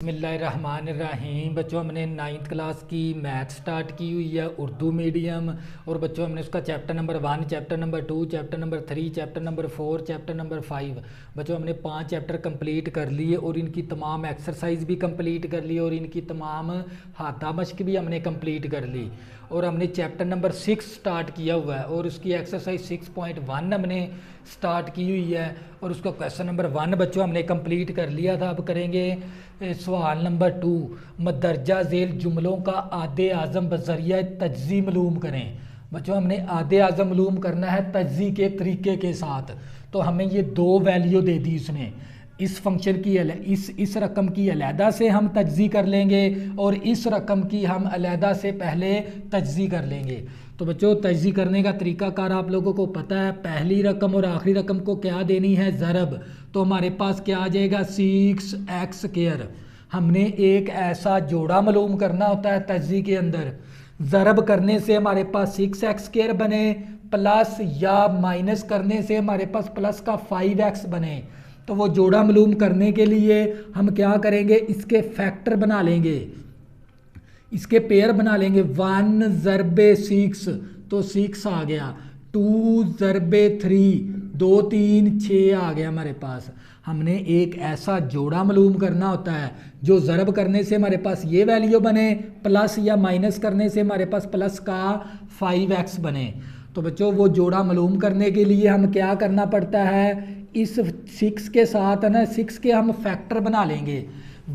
बिस्मिल्लाहिर्रहमानिर्रहीम। बच्चों हमने 9th क्लास की मैथ स्टार्ट की हुई है, उर्दू मीडियम। और बच्चों हमने उसका chapter number 1, chapter number 2, chapter number 3, chapter number 4, chapter number 5। बच्चों हमने 5 चैप्टर कंप्लीट कर लिए और इनकी तमाम एक्सरसाइज भी कंप्लीट कर ली और इनकी तमाम हाथा मश्क भी हमने कंप्लीट कर ली। और हमने चैप्टर नंबर 6 स्टार्ट किया हुआ है और उसकी एक्सरसाइज 6.1 हमने स्टार्ट की हुई है और उसका क्वेश्चन नंबर 1 बच्चों हमने कंप्लीट कर लिया था। अब करेंगे सवाल नंबर 2। मदरजा झेल जुमलों का आदे आज़म बज़रिया तज्ज़ी मालूम करें। बच्चों हमने आदे आज़म मालूम करना है तज्ज़ी के तरीके के साथ। तो हमें ये दो वैल्यू दे दी उसने। इस फंक्शन की इस रकम की अलहदा से हम तज्ज़ी कर लेंगे और इस रकम की हम अलहदा से पहले तज्ज़ी कर लेंगे। तो बच्चों तज्ज़ी करने का तरीकाकार आप लोगों को पता है। पहली रकम और आखिरी रकम को क्या देनी है, ज़रब। तो हमारे पास क्या आ जाएगा, 6x²। हमने एक ऐसा जोड़ा मालूम करना होता है तज्ज़ी के अंदर। ज़रब करने से हमारे पास 6x² बने, प्लस या माइनस करने से हमारे पास प्लस का 5x बने। तो वो जोड़ा मालूम करने के लिए हम क्या करेंगे, इसके फैक्टर बना लेंगे, इसके पेयर बना लेंगे। 1 ज़रबे 6 तो 6 आ गया, 2 ज़रबे 3 2 3 6 आ गया हमारे पास। हमने एक ऐसा जोड़ा मालूम करना होता है जो ज़रब करने से हमारे पास ये वैल्यू बने, प्लस या माइनस करने से हमारे पास प्लस का 5x बने। तो बच्चों वो जोड़ा मालूम करने के लिए हम क्या करना पड़ता है, इस 6 के साथ है ना 6 के हम फैक्टर बना लेंगे।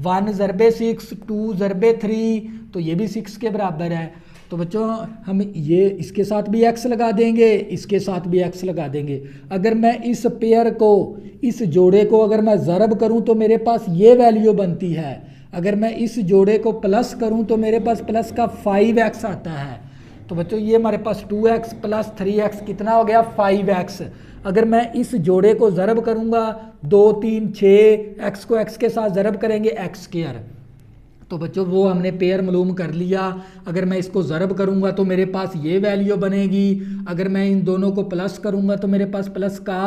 1 ज़रबे 6 2 ज़रबे 3 तो ये भी 6 के बराबर है। तो बच्चों हम ये इसके साथ भी x लगा देंगे, इसके साथ भी x लगा देंगे। अगर मैं इस पेयर को, इस जोड़े को अगर मैं ज़रब करूं तो मेरे पास ये वैल्यू बनती है। अगर मैं इस जोड़े को प्लस करूं तो मेरे पास प्लस का 5x आता है। तो बच्चों ये हमारे पास 2x प्लस 3x कितना हो गया, 5x। अगर मैं इस जोड़े को ज़रब करूंगा 2 3 6, x को x के साथ ज़रब करेंगे x²। तो बच्चों वो हमने पेयर मालूम कर लिया। अगर मैं इसको ज़रब करूंगा तो मेरे पास ये वैल्यू बनेगी। अगर मैं इन दोनों को प्लस करूंगा तो मेरे पास प्लस का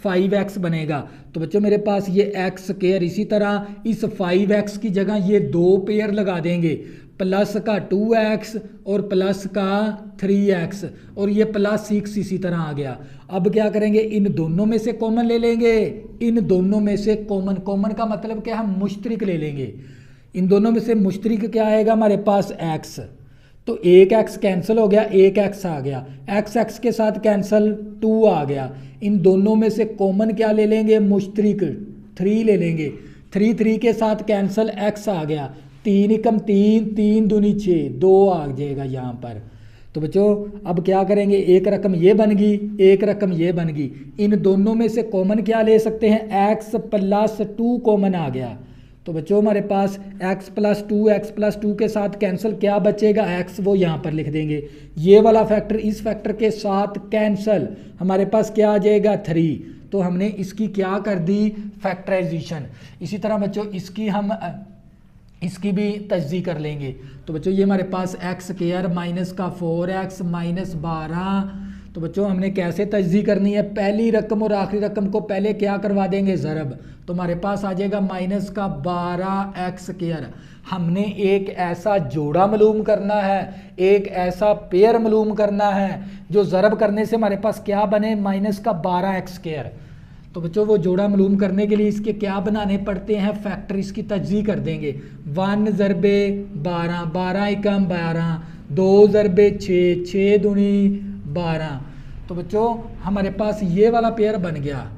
5x बनेगा। तो बच्चों मेरे पास ये x²। इसी तरह इस 5x की जगह ये दो पेयर लगा देंगे, प्लस का 2x और प्लस का 3x और ये प्लस 6 इसी तरह आ गया। अब क्या करेंगे, इन दोनों में से कॉमन ले लेंगे। इन दोनों में से कॉमन का मतलब क्या, हम मुश्तरिक ले लेंगे। इन दोनों में से मुश्तरिक क्या आएगा हमारे पास, x। तो एक x कैंसिल हो गया, एक x आ गया, x के साथ कैंसिल 2 आ गया। इन दोनों में से कॉमन क्या ले लेंगे, मुश्तरिक 3 ले लेंगे। 3 के साथ कैंसिल x आ गया, 3 एकम 3 3 दूनी 6 2 आ जाएगा यहाँ पर। तो बच्चों अब क्या करेंगे, एक रकम ये बन गई, एक रकम ये बन गई। इन दोनों में से कॉमन क्या ले सकते हैं, x प्लस 2 कॉमन आ गया। तो बच्चों हमारे पास x प्लस 2 के साथ कैंसिल क्या बचेगा, x वो यहाँ पर लिख देंगे। ये वाला फैक्टर इस फैक्टर के साथ कैंसिल, हमारे पास क्या आ जाएगा 3। तो हमने इसकी क्या कर दी, फैक्टराइजेशन। इसी तरह बच्चों इसकी भी तज्ज़ी कर लेंगे। तो बच्चों ये हमारे पास x² माइनस का 4x माइनस 12। तो बच्चों हमने कैसे तज्ज़ी करनी है, पहली रकम और आखिरी रकम को पहले क्या करवा देंगे, ज़रब। तो हमारे पास आ जाएगा माइनस का 12x²। हमने एक ऐसा जोड़ा मालूम करना है, एक ऐसा पेयर मालूम करना है जो ज़रब करने से हमारे पास क्या बने, माइनस का 12x²। तो बच्चों वो जोड़ा मालूम करने के लिए इसके क्या बनाने पड़ते हैं, फैक्टर। इसकी तज्ज़ी कर देंगे। 1 ज़रबे 12 12 एकम 12, 2 ज़रबे 6 6 दूनी 12। तो बच्चों हमारे पास ये वाला पेयर बन गया।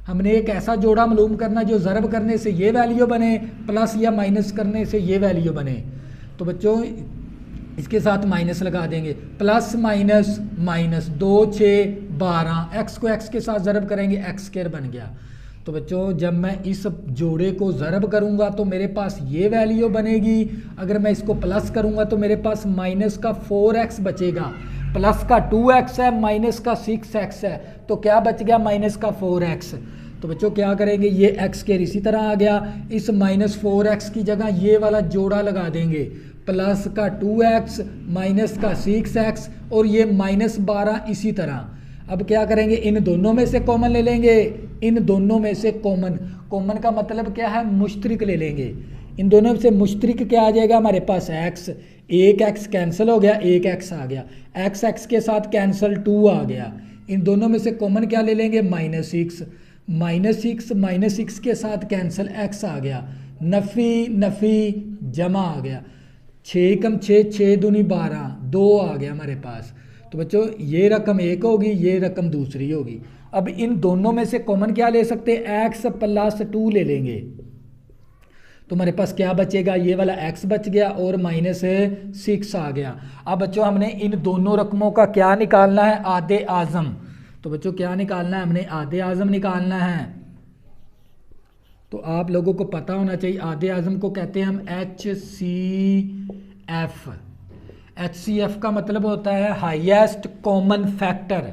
हमने एक ऐसा जोड़ा मालूम करना जो ज़रब करने से ये वैल्यू बने, प्लस या माइनस करने से ये वैल्यू बने। तो बच्चों इसके साथ माइनस लगा देंगे, प्लस माइनस माइनस 2 6 12, x को x के साथ ज़रब करेंगे, x² बन गया। तो बच्चों जब मैं इस जोड़े को ज़रब करूंगा तो मेरे पास ये वैल्यू बनेगी। अगर मैं इसको प्लस करूंगा तो मेरे पास माइनस का 4x बचेगा, प्लस का 2x है, माइनस का 6x है, तो क्या बच गया, माइनस का 4x। तो बच्चों क्या करेंगे, ये x² इसी तरह आ गया। इस माइनस 4x की जगह ये वाला जोड़ा लगा देंगे, प्लस का 2x माइनस का 6x और ये माइनस 12 इसी तरह। अब क्या करेंगे, इन दोनों में से कॉमन ले लेंगे, इन दोनों में से कॉमन, कॉमन का मतलब क्या है, मुश्तरिक ले लेंगे। इन दोनों में से मुश्तरिक क्या आ जाएगा हमारे पास, एक्स, एक एक्स कैंसिल हो गया, एक एक्स आ गया, एक्स एक्स के साथ कैंसिल 2 आ गया। इन दोनों में से कॉमन क्या ले लेंगे, -6, -6 के साथ कैंसिल एक्स आ गया, नफ़ी नफ़ी जमा आ गया, 6 कम 6, 6 दूनी 12, 2 आ गया हमारे पास। तो बच्चों ये रकम एक होगी, ये रकम दूसरी होगी। अब इन दोनों में से कॉमन क्या ले सकते हैं, x + 2 ले लेंगे, तो हमारे पास क्या बचेगा, ये वाला x बच गया और -6 आ गया। अब बच्चों हमने इन दोनों रकमों का क्या निकालना है, आधे आज़म। तो बच्चों क्या निकालना है, हमने आधे आज़म निकालना है। तो आप लोगों को पता होना चाहिए, आधे आज़म को कहते हैं हम HCF। HCF का मतलब होता है हाईएस्ट कॉमन फैक्टर।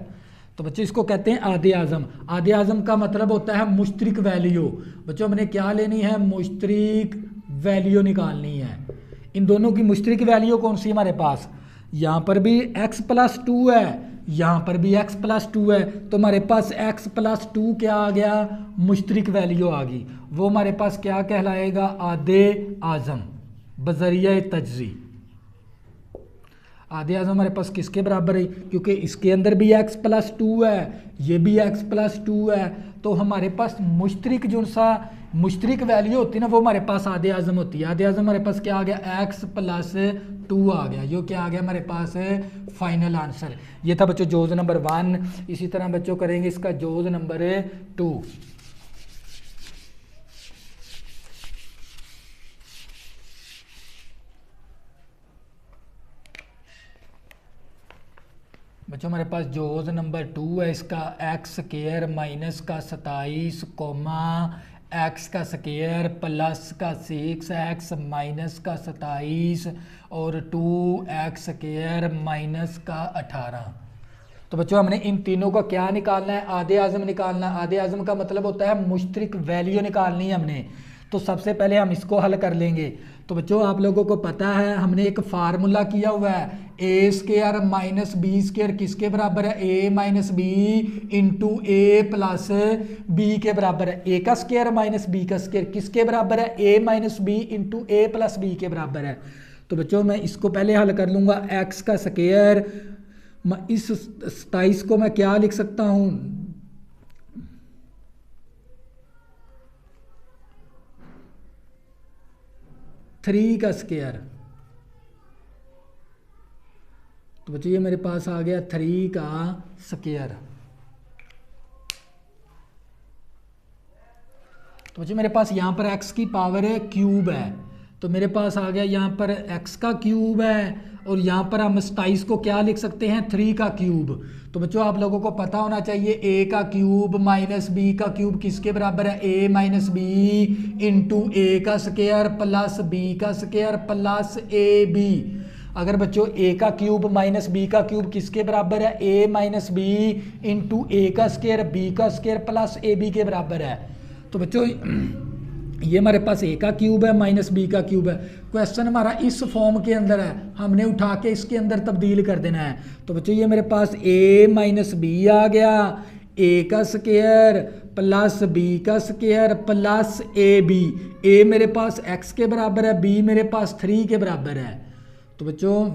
तो बच्चों इसको कहते हैं आधे आज़म। आधे आज़म का मतलब होता है मुश्तरिक वैल्यू। बच्चों हमने क्या लेनी है, मुश्तरिक वैल्यू निकालनी है। इन दोनों की मुश्तरिक वैल्यू कौन सी हमारे पास, यहाँ पर भी x + 2 है, यहाँ पर भी x + 2 है, तो हमारे पास x + 2 क्या आ गया, मुश्तरिक वैल्यू आ गई। वो हमारे पास क्या कहलाएगा, आधे आज़म बज़रिया तजज़ी। आधे आज़म हमारे पास किसके बराबर है, क्योंकि इसके अंदर भी x + 2 है, ये भी x + 2 है, तो हमारे पास मुश्तरिक जो सा मुश्तरिक वैल्यू होती है ना, वो हमारे पास आधे आज़म होती है। आधे आज़म हमारे पास क्या आ गया, x + 2 आ गया। ये क्या आ गया हमारे पास फाइनल आंसर। ये था बच्चों जोज़ नंबर 1। इसी तरह बच्चों करेंगे इसका जोज़ नंबर 2। बच्चों हमारे पास जोज़ नंबर 2 है, इसका x² - का 27, x का स्क्वायर प्लस का 6x माइनस का 27 और 2x² माइनस का 18। तो बच्चों हमने इन तीनों का क्या निकालना है, आधे आज़म निकालना है। आधे आज़म का मतलब होता है मुश्तरिक वैल्यू निकालनी है हमने। तो सबसे पहले हम इसको हल कर लेंगे। तो बच्चों आप लोगों को पता है हमने एक फार्मूला किया हुआ है, a² माइनस b² किसके बराबर है, a minus B into A plus B के बराबर है। a का स्क्वायर माइनस b का स्क्वायर किसके बराबर है, a minus B into A plus B के बराबर है। तो बच्चों मैं इसको पहले हल कर लूँगा, x का स्क्वायर, इस 27 को मैं क्या लिख सकता हूँ, थ्री का स्क्वायर। तो बच्चों ये मेरे पास आ गया 3 का स्क्वायर। तो बच्चों मेरे पास यहाँ पर x की पावर क्यूब है, तो मेरे पास आ गया यहाँ पर x का क्यूब है और यहाँ पर हम 27 को क्या लिख सकते हैं, 3 का क्यूब। तो बच्चों आप लोगों को पता होना चाहिए a का क्यूब माइनस b का क्यूब किसके बराबर है, a माइनस बी इंटू ए का स्क्वायर प्लस b का स्क्वायर प्लस ए बी। अगर बच्चों a का क्यूब माइनस b का क्यूब किसके बराबर है, a माइनस बी इंटू ए का स्क्वायर b का स्क्वायर प्लस ए बी के बराबर है। तो बच्चों ये हमारे पास a का क्यूब है माइनस b का क्यूब है। क्वेश्चन हमारा इस फॉर्म के अंदर है, हमने उठा के इसके अंदर तब्दील कर देना है। तो बच्चों ये मेरे पास a माइनस बी आ गया, a का स्क्वायर प्लस b का square plus A B. a मेरे पास x के बराबर है, b मेरे पास 3 के बराबर है। तो बच्चों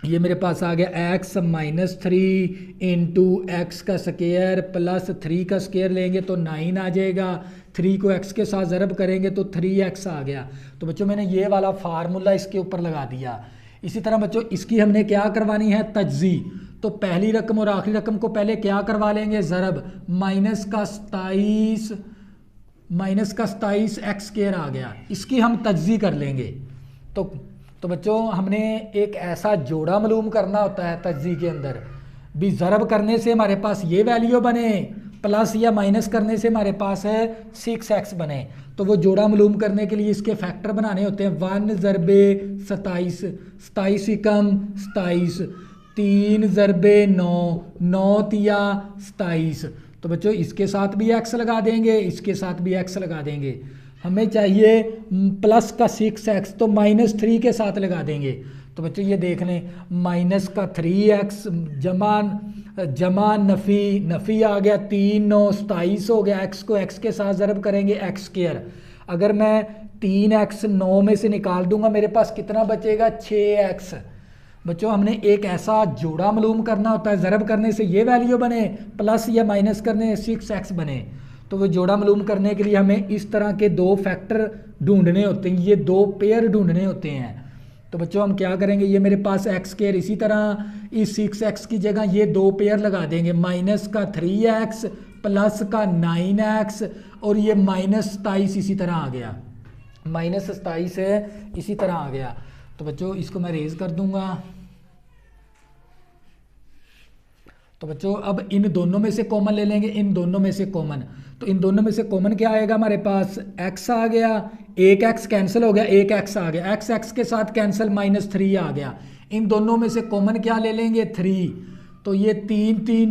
ये मेरे पास आ गया x माइनस 3 इंटू एक्स का स्क्वायर प्लस 3 का स्क्वायर लेंगे तो 9 आ जाएगा, 3 को x के साथ ज़रब करेंगे तो 3x आ गया। तो बच्चों मैंने ये वाला फार्मूला इसके ऊपर लगा दिया। इसी तरह बच्चों इसकी हमने क्या करवानी है, तज्जी। तो पहली रकम और आखिरी रकम को पहले क्या करवा लेंगे, ज़रब, माइनस का 27 x² आ गया, इसकी हम तज्जी कर लेंगे। तो बच्चों हमने एक ऐसा जोड़ा मालूम करना होता है तज्जी के अंदर भी, ज़रब करने से हमारे पास ये वैल्यू बने प्लस या माइनस करने से हमारे पास है 6x बने। तो वो जोड़ा मालूम करने के लिए इसके फैक्टर बनाने होते हैं, 1 ज़रबे 27, 27 कम 27, 3 ज़रबे 9, 9 तिया 27। तो बच्चों इसके साथ भी x लगा देंगे, इसके साथ भी x लगा देंगे। हमें चाहिए प्लस का 6x, तो -3 के साथ लगा देंगे। तो बच्चों ये देख लें, माइनस का 3x जमा नफ़ी आ गया 3 9 27 हो गया। x को x के साथ ज़रब करेंगे x²। अगर मैं 3x 9 में से निकाल दूंगा मेरे पास कितना बचेगा 6x। बच्चों हमने एक ऐसा जोड़ा मालूम करना होता है, ज़रब करने से ये वैल्यू बने प्लस या माइनस करने से 6x बने। तो वो जोड़ा मालूम करने के लिए हमें इस तरह के दो फैक्टर ढूंढने होते हैं, ये दो पेयर ढूंढने होते हैं। तो बच्चों हम क्या करेंगे, ये मेरे पास x², इसी तरह इस 6x की जगह ये दो पेयर लगा देंगे, माइनस का 3x प्लस का 9x और ये -27 इसी तरह आ गया, -27 है इसी तरह आ गया। तो बच्चों इसको मैं रेज कर दूंगा। तो बच्चों अब इन दोनों में से कॉमन ले लेंगे, इन दोनों में से कॉमन। तो इन दोनों में से कॉमन क्या आएगा हमारे पास, x आ गया, एक x कैंसिल हो गया, एक x आ गया, x के साथ कैंसिल -3 आ गया। इन दोनों में से कॉमन क्या ले लेंगे 3, तो ये 3 3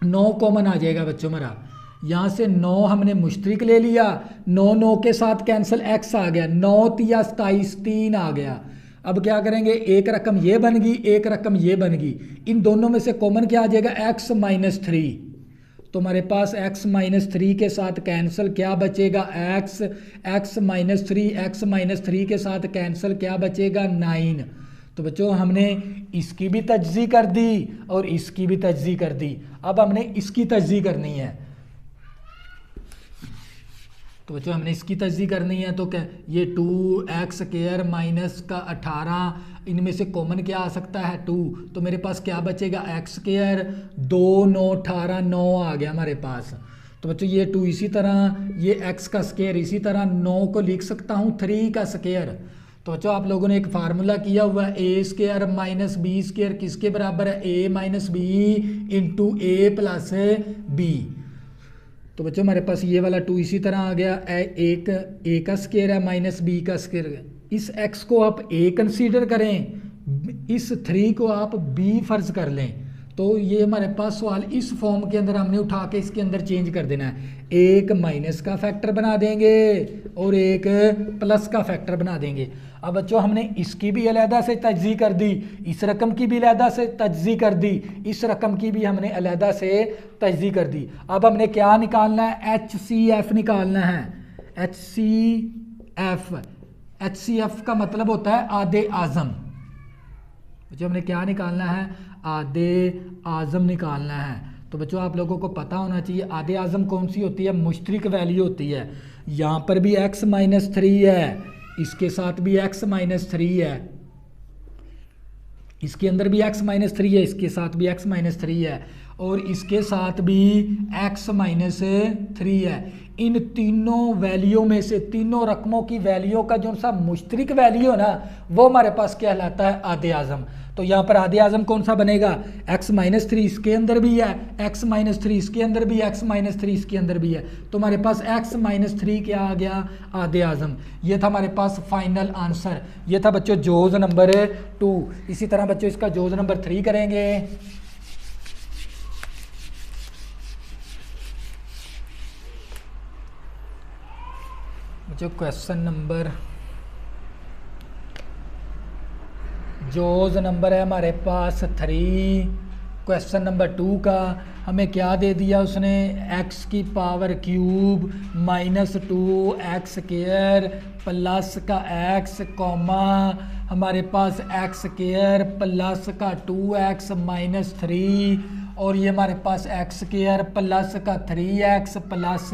9 कॉमन आ जाएगा बच्चों हमारा। यहाँ से 9 हमने मुश्तरिक ले लिया, 9 9 के साथ कैंसिल x आ गया, 9 3 27 3 आ गया। अब क्या करेंगे, एक रकम ये बन गई, एक रकम ये बन गई, इन दोनों में से कॉमन क्या आ जाएगा x -3। तो हमारे पास x -3 के साथ कैंसिल क्या बचेगा x -3 के साथ कैंसिल क्या बचेगा 9। तो बच्चों हमने इसकी भी तजज़ी कर दी और इसकी भी तजज़ी कर दी। अब हमने इसकी तजज़ी करनी है। तो बच्चों हमने इसकी तजज़ी करनी है, तो क्या ये 2x² माइनस का 18, इनमें से कॉमन क्या आ सकता है 2, तो मेरे पास क्या बचेगा x², 2 9 18 9 आ गया हमारे पास। तो बच्चों ये 2 इसी तरह, ये x का स्क्वायर इसी तरह, 9 को लिख सकता हूँ 3 का स्क्वायर। तो बच्चों आप लोगों ने एक फार्मूला किया हुआ है a² माइनस b² किसके बराबर है, a minus B into a plus B. तो बच्चों हमारे पास ये वाला 2 इसी तरह आ गया, एक a का स्क्वायर है माइनस b का स्क्वायर। इस x को आप a कंसीडर करें, इस 3 को आप b फर्ज कर लें। तो ये हमारे पास सवाल इस फॉर्म के अंदर हमने उठा के इसके अंदर चेंज कर देना है, एक माइनस का फैक्टर बना देंगे और एक प्लस का फैक्टर बना देंगे। अब बच्चों हमने इसकी भी अलहदा से तजज़ी कर दी, इस रकम की भी अलहदा से तजज़ी कर दी, इस रकम की भी हमने अलहदा से तजज़ी कर दी। अब हमने क्या निकालना है, HCF निकालना है। HCF का मतलब होता है आधे आज़म। बच्चों हमने क्या निकालना है, आधे आज़म निकालना है। तो बच्चों आप लोगों को पता होना चाहिए आधे आज़म कौन सी होती है, मुश्तरिक वैल्यू होती है। यहाँ पर भी x -3 है, इसके साथ भी x -3 है, इसके अंदर भी x -3 है, इसके साथ भी x -3 है और इसके साथ भी x -3 है। इन तीनों वैल्यू में से, तीनों रकमों की वैल्यू का जो सा मुश्तरिक वैल्यू है ना, वो हमारे पास कहलाता है आधे आज़म। तो यहाँ पर आधे आज़म कौन सा बनेगा, x -3 इसके अंदर भी है, x -3 इसके अंदर भी, x -3 इसके अंदर भी है। तो हमारे पास x -3 क्या आ गया, आधे आज़म। ये था हमारे पास फाइनल आंसर। ये था बच्चों जोज़ नंबर 2। इसी तरह बच्चों इसका जोज़ नंबर 3 करेंगे। बच्चों क्वेश्चन नंबर, जोज़ नंबर है हमारे पास 3। क्वेश्चन नंबर 2 का हमें क्या दे दिया उसने, x की पावर क्यूब -2x² प्लस का x कॉमा हमारे पास x² प्लस का 2x -3 और ये हमारे पास x² प्लस का 3x प्लस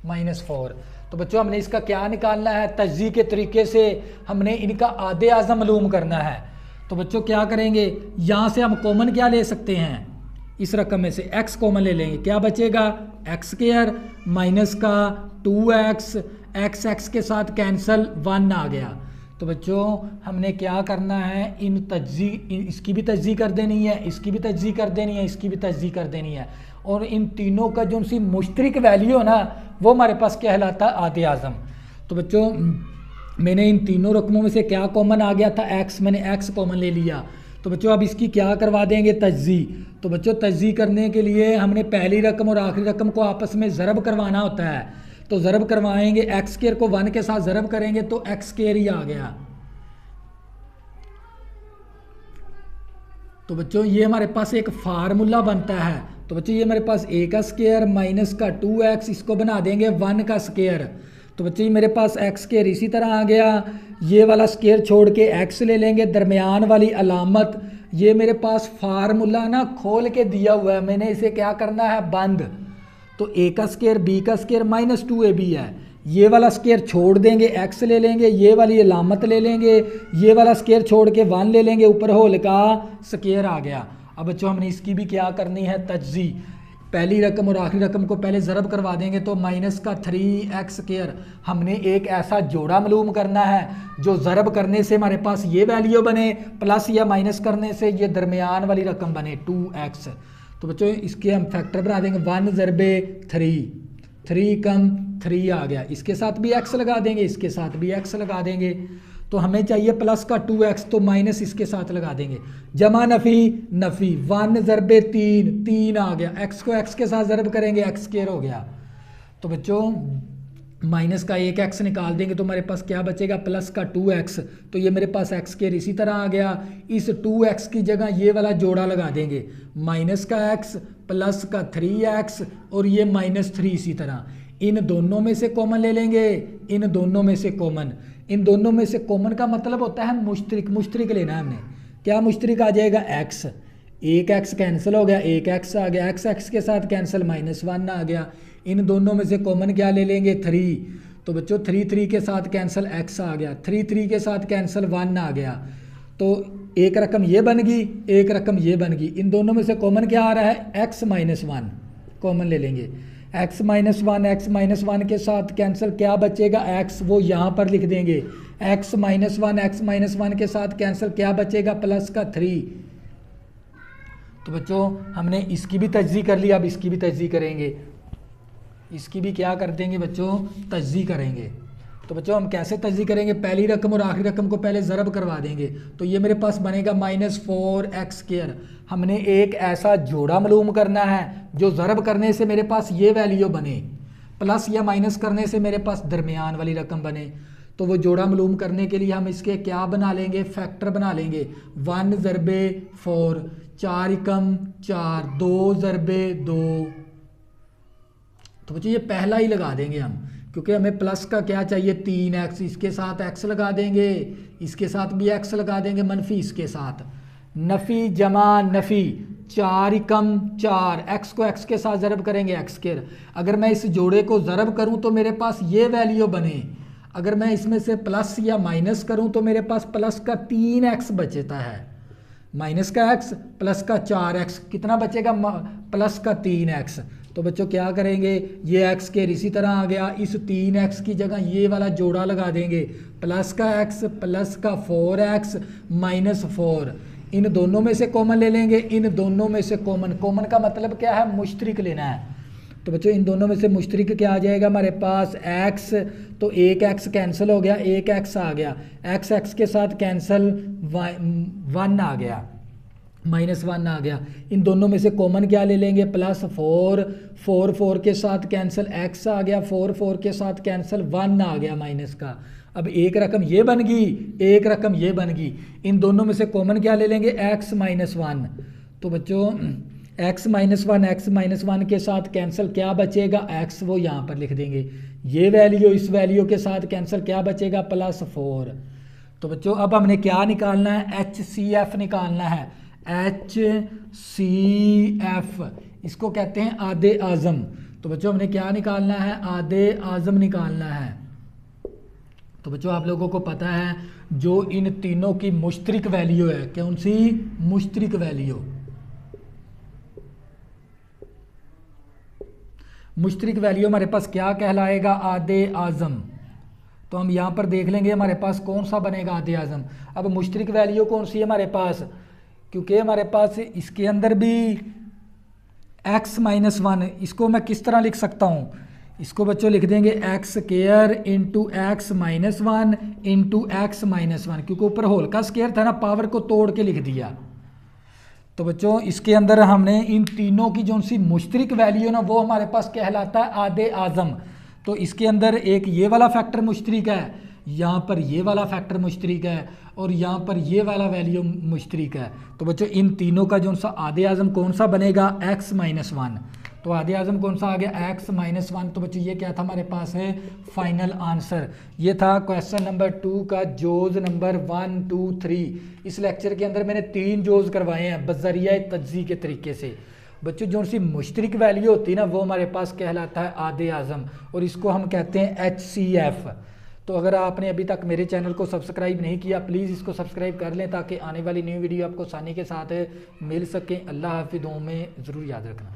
-4। तो बच्चों हमने इसका क्या निकालना है, तजज़ी के तरीके से हमने इनका आधे आज़म मालूम करना है। तो बच्चों क्या करेंगे, यहाँ से हम कॉमन क्या ले सकते हैं, इस रकम में से x कॉमन ले लेंगे, क्या बचेगा x² माइनस का 2x, x के साथ कैंसल 1 आ गया। तो बच्चों हमने क्या करना है, इन तजज़ी, इसकी भी तजज़ी कर देनी है, इसकी भी तजज़ी कर देनी है, इसकी भी तजज़ी कर देनी है और इन तीनों का जो उनकी मुश्तरिक वैल्यू है ना, वो हमारे पास कहलाता है आधे आज़म। तो बच्चों मैंने इन तीनों रकमों में से क्या कॉमन आ गया था, x, मैंने x कॉमन ले लिया। तो बच्चों अब इसकी क्या करवा देंगे, तजज़ी। तो बच्चों तजज़ी करने के लिए हमने पहली रकम और आखिरी रकम को आपस में ज़रब करवाना होता है। तो ज़रब करवाएंगे, एक्स स्क्वायर को 1 के साथ ज़रब करेंगे तो एक्स स्क्वायर ही आ गया। तो बच्चों ये हमारे पास एक फार्मूला बनता है। तो बच्चों ये हमारे पास a का स्क्वायर माइनस का 2x, इसको बना देंगे 1 का स्क्वायर। तो बच्चों ये मेरे पास एक्स स्क्वायर इसी तरह आ गया। ये वाला स्क्वायर छोड़ के x ले लेंगे, दरमियान वाली अलामत। ये मेरे पास फार्मूला ना खोल के दिया हुआ है, मैंने इसे क्या करना है, बंद। तो a का स्क्वायर b का स्क्वायर माइनस 2ab है। ये वाला स्क्वायर छोड़ देंगे, x ले लेंगे, ये वाली अलामत ले लेंगे, ये वाला स्क्वायर छोड़ के 1 ले लेंगे, ऊपर होल का स्क्वायर आ गया। अब बच्चों हमने इसकी भी क्या करनी है, तज्जी। पहली रकम और आखिरी रकम को पहले ज़रब करवा देंगे तो माइनस का 3x स्क्वायर। हमने एक ऐसा जोड़ा मालूम करना है जो ज़रब करने से हमारे पास ये वैल्यू बने, प्लस या माइनस करने से ये दरमियान वाली रकम बने 2x। तो बच्चों इसके हम फैक्टर बना देंगे 1 ज़रबे 3, 3 कम 3 आ गया। इसके साथ भी x लगा देंगे, इसके साथ भी x लगा देंगे। तो हमें चाहिए प्लस का 2x, तो माइनस इसके साथ लगा देंगे। जमा नफ़ी नफ़ी 1 ज़रबे 3, 3 आ गया। x को x के साथ ज़रब करेंगे, x स्क्वायर हो गया। तो बच्चों माइनस का 1x निकाल देंगे तो हमारे पास क्या बचेगा, प्लस का 2x। तो ये मेरे पास x स्क्वायर इसी तरह आ गया। इस 2x की जगह ये वाला जोड़ा लगा देंगे, माइनस का x प्लस का 3x और ये माइनस 3 इसी तरह। इन दोनों में से कॉमन ले लेंगे, इन दोनों में से कॉमन। इन दोनों में से कॉमन का मतलब होता है मुश्तरिक, मुश्तरिक लेना है हमने। क्या मुश्तरिक आ जाएगा, x। एक x कैंसिल हो गया, एक x आ गया, x के साथ कैंसिल -1 आ गया। इन दोनों में से कॉमन क्या ले लेंगे, 3। तो बच्चों 3 के साथ कैंसिल x आ गया, 3 के साथ कैंसिल 1 आ गया। तो एक रकम ये बन गई, एक रकम ये बन गई। इन दोनों में से कॉमन क्या आ रहा है, x -1 कॉमन ले लेंगे। x -1 के साथ कैंसिल क्या बचेगा, x, वो यहाँ पर लिख देंगे। x -1 के साथ कैंसिल क्या बचेगा, प्लस का 3। तो बच्चों हमने इसकी भी तज्ज़ी कर ली, अब इसकी भी तज्ज़ी करेंगे। इसकी भी क्या कर देंगे बच्चों, तज्ज़ी करेंगे। तो बच्चों हम कैसे तज्ज़ी करेंगे, पहली रकम और आखिरी रकम को पहले ज़रब करवा देंगे। तो ये मेरे पास बनेगा -4x स्क्वायर। हमने एक ऐसा जोड़ा मालूम करना है जो ज़रब करने से मेरे पास ये वैल्यू बने, प्लस या माइनस करने से मेरे पास दरमियान वाली रकम बने। तो वो जोड़ा मालूम करने के लिए हम इसके क्या बना लेंगे, फैक्टर बना लेंगे। 1 ज़रबे 4, 4 कम 4, 2 ज़रबे 2। तो बच्चों ये पहला ही लगा देंगे हम, क्योंकि हमें प्लस का क्या चाहिए, 3x। इसके साथ x लगा देंगे, इसके साथ भी x लगा देंगे, मनफी इसके साथ। नफ़ी जमा नफ़ी 4 कम 4, x को x के साथ ज़रब करेंगे, x स्क्वायर। अगर मैं इस जोड़े को ज़रब करूं तो मेरे पास ये वैल्यू बने। अगर मैं इसमें से प्लस या माइनस करूं तो मेरे पास प्लस का 3x बचता है, माइनस का x प्लस का 4x, कितना बचेगा, प्लस का 3x। तो बच्चों क्या करेंगे, ये x स्क्वायर इसी तरह आ गया। इस 3x की जगह ये वाला जोड़ा लगा देंगे, प्लस का x प्लस का 4x -4। इन दोनों में से कॉमन ले लेंगे, इन दोनों में से कॉमन। कॉमन का मतलब क्या है, मुश्तरिक लेना है। तो बच्चों इन दोनों में से मुश्तरिक क्या आ जाएगा हमारे पास, x। तो एक x कैंसिल हो गया, एक x आ गया, x के साथ कैंसिल 1 आ गया, -1 आ गया। इन दोनों में से कॉमन क्या ले लेंगे, +4, 4 के साथ कैंसिल x आ गया, 4 के साथ कैंसिल 1 आ गया माइनस का। अब एक रकम ये बन गई, एक रकम ये बन गई। इन दोनों में से कॉमन क्या ले लेंगे, x -1। तो बच्चों x -1 के साथ कैंसिल क्या बचेगा, x, वो यहाँ पर लिख देंगे। ये वैल्यू इस वैल्यू के साथ कैंसिल क्या बचेगा, +4। तो बच्चों अब हमने क्या निकालना है, HCF निकालना है। HCF इसको कहते हैं आधे आज़म। तो बच्चों हमने क्या निकालना है, आधे आज़म निकालना है। तो बच्चों आप लोगों को पता है जो इन तीनों की मुश्तरिक वैल्यू है, कौन सी, मुश्तरिक वैल्यू। मुश्तरिक वैल्यू हमारे पास क्या कहलाएगा, आधे आज़म। तो हम यहाँ पर देख लेंगे हमारे पास कौन सा बनेगा, आधे आज़म। अब मुश्तरिक वैल्यू कौन सी है हमारे पास, क्योंकि हमारे पास इसके अंदर भी x -1, इसको मैं किस तरह लिख सकता हूँ, इसको बच्चों लिख देंगे x square into x -1 into x -1, क्योंकि ऊपर होल का स्क्वायर था ना, पावर को तोड़ के लिख दिया। तो बच्चों इसके अंदर हमने इन तीनों की जो सी मुश्तरिक वैल्यू ना, वो हमारे पास कहलाता है आधे आज़म। तो इसके अंदर एक ये वाला फैक्टर मुश्तरक है, यहाँ पर ये वाला फैक्टर मुश्तरक है और यहाँ पर ये वाला वैल्यू मुश्तरक है। तो बच्चों इन तीनों का जो सा आधे आज़म कौन सा बनेगा, x-1। तो आधे आज़म कौन सा आ गया, x-1। तो बच्चों ये क्या था हमारे पास है फाइनल आंसर। ये था क्वेश्चन नंबर 2 का जोज नंबर 1, 2, 3। इस लेक्चर के अंदर मैंने 3 जोज करवाए हैं बज़रिया तज्ज़ी के तरीके से। बच्चों जो सी मुश्तरक वैल्यू होती है ना वो हमारे पास कहलाता है आधे आज़म और इसको हम कहते हैं HCF। तो अगर आपने अभी तक मेरे चैनल को सब्सक्राइब नहीं किया प्लीज़ इसको सब्सक्राइब कर लें ताकि आने वाली न्यू वीडियो आपको आसानी के साथ मिल सके। अल्लाह हाफिज़, दुआओं में ज़रूर याद रखना।